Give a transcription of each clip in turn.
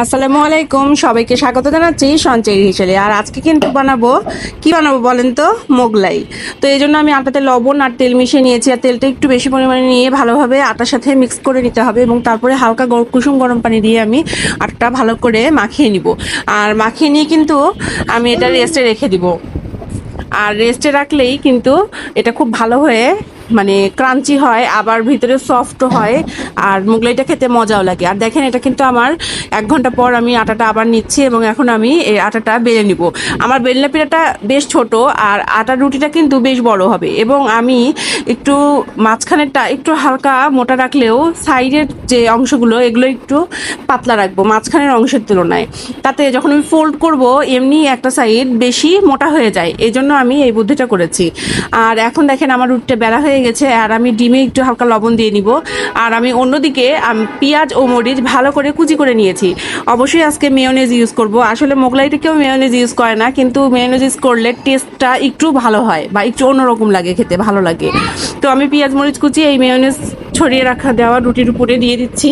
আসসালামু আলাইকুম, সবাইকে স্বাগত জানাচ্ছি সঞ্চয় হিসেবে। আর আজকে কিন্তু কি বানাবো বলেন তো? মোগলাই। তো এই জন্য আমি আটাতে লবণ আর তেল মিশিয়ে নিয়েছি, আর তেলটা একটু বেশি পরিমাণে নিয়ে ভালোভাবে আটার সাথে মিক্স করে নিতে হবে, এবং তারপরে হালকা কুসুম গরম পানি দিয়ে আমি আটাটা ভালো করে মাখিয়ে নিব। আর মাখিয়ে নিয়ে কিন্তু আমি এটা রেস্টে রেখে দিব। আর রেস্টে রাখলেই কিন্তু এটা খুব ভালো হয়ে মানে ক্রাঞ্চি হয়, আবার ভিতরে সফট হয়, আর মোগলাইটা খেতে মজাও লাগে। আর দেখেন, এটা কিন্তু আমার 1 ঘন্টা পর আমি আটাটা আবার নিচ্ছি, এবং এখন আমি এই আটাটা বেলে নিব। আমার বেলনা পিঠাটা বেশ ছোট, আর আটার রুটিটা কিন্তু বেশ বড় হবে, এবং আমি একটু মাঝখানেরটা একটু হালকা মোটা রাখলেও সাইডের যে অংশগুলো এগুলো একটু পাতলা রাখবো মাঝখানের অংশের তুলনায়। তাতে যখন আমি ফোল্ড করব এমনি একটা সাইড বেশি মোটা হয়ে যায়, এই জন্য আমি এই বুদ্ধিটা করেছি। আর এখন দেখেন আমার রুটিটা বেলা হয়ে গেছে, আর আমি ডিমে একটু হালকা লবণ দিয়ে নিব। আর আমি অন্যদিকে পেঁয়াজ ও মরিচ ভালো করে কুচি করে নিয়েছি। অবশ্যই আজকে মেয়োনেজ ইউজ করব। আসলে মোগলাইতে কেউ মেয়োনেজ ইউজ করে না, কিন্তু মেয়োনেজ ইউজ করলে টেস্টটা একটু ভালো হয় বা একটু অন্যরকম লাগে, খেতে ভালো লাগে। তো আমি পেঁয়াজ মরিচ কুচি এই মেয়োনেজ ছড়িয়ে রাখা দেওয়া রুটির উপরে দিয়ে দিচ্ছি।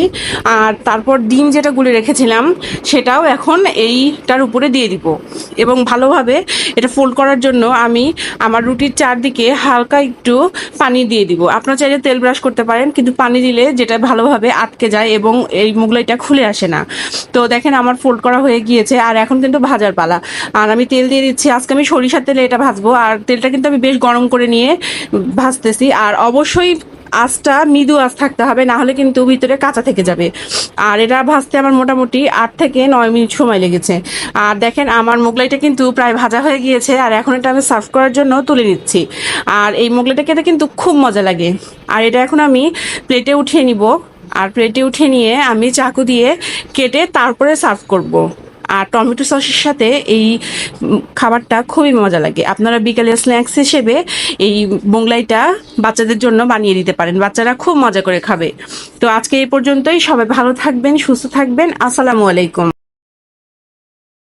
আর তারপর ডিম যেটা গুলে রেখেছিলাম সেটাও এখন এইটার উপরে দিয়ে দিব, এবং ভালোভাবে এটা ফোল্ড করার জন্য আমি আমার রুটির চারদিকে হালকা একটু পানি দিয়ে দিব। আপনারা চাইলে তেল ব্রাশ করতে পারেন, কিন্তু পানি দিলে যেটা ভালোভাবে আটকে যায় এবং এই মোগলাইটা খুলে আসে না। তো দেখেন আমার ফোল্ড করা হয়ে গিয়েছে, আর এখন কিন্তু ভাজার পালা। আর আমি তেল দিয়ে দিচ্ছি, আজকে আমি সরিষার তেলে এটা ভাজবো। আর তেলটা কিন্তু আমি বেশ গরম করে নিয়ে ভাজতেছি। আর অবশ্যই আঁচটা মৃদু আঁচ থাকতে হবে, না হলে কিন্তু ভিতরে কাঁচা থেকে যাবে। আর এটা ভাজতে আমার মোটামুটি 8 থেকে 9 মিনিট সময় লেগেছে। আর দেখেন আমার মোগলাইটা কিন্তু প্রায় ভাজা হয়ে গিয়েছে, আর এখন এটা আমি সার্ভ করার জন্য তুলে নিচ্ছি। আর এই মোগলাইটা খেতে কিন্তু খুব মজা লাগে। আর এটা এখন আমি প্লেটে উঠিয়ে নিব। আর প্লেটে উঠিয়ে নিয়ে আমি চাকু দিয়ে কেটে তারপরে সার্ভ করব। আর টমেটো সসের সাথে এই খাবারটা খুবই মজা লাগে। আপনারা বিকালে স্ন্যাক্স হিসেবে এই মোগলাইটা বাচ্চাদের জন্য বানিয়ে দিতে পারেন, বাচ্চারা খুব মজা করে খাবে। তো আজকে এই পর্যন্তই, সবাই ভালো থাকবেন, সুস্থ থাকবেন। আসসালামু আলাইকুম।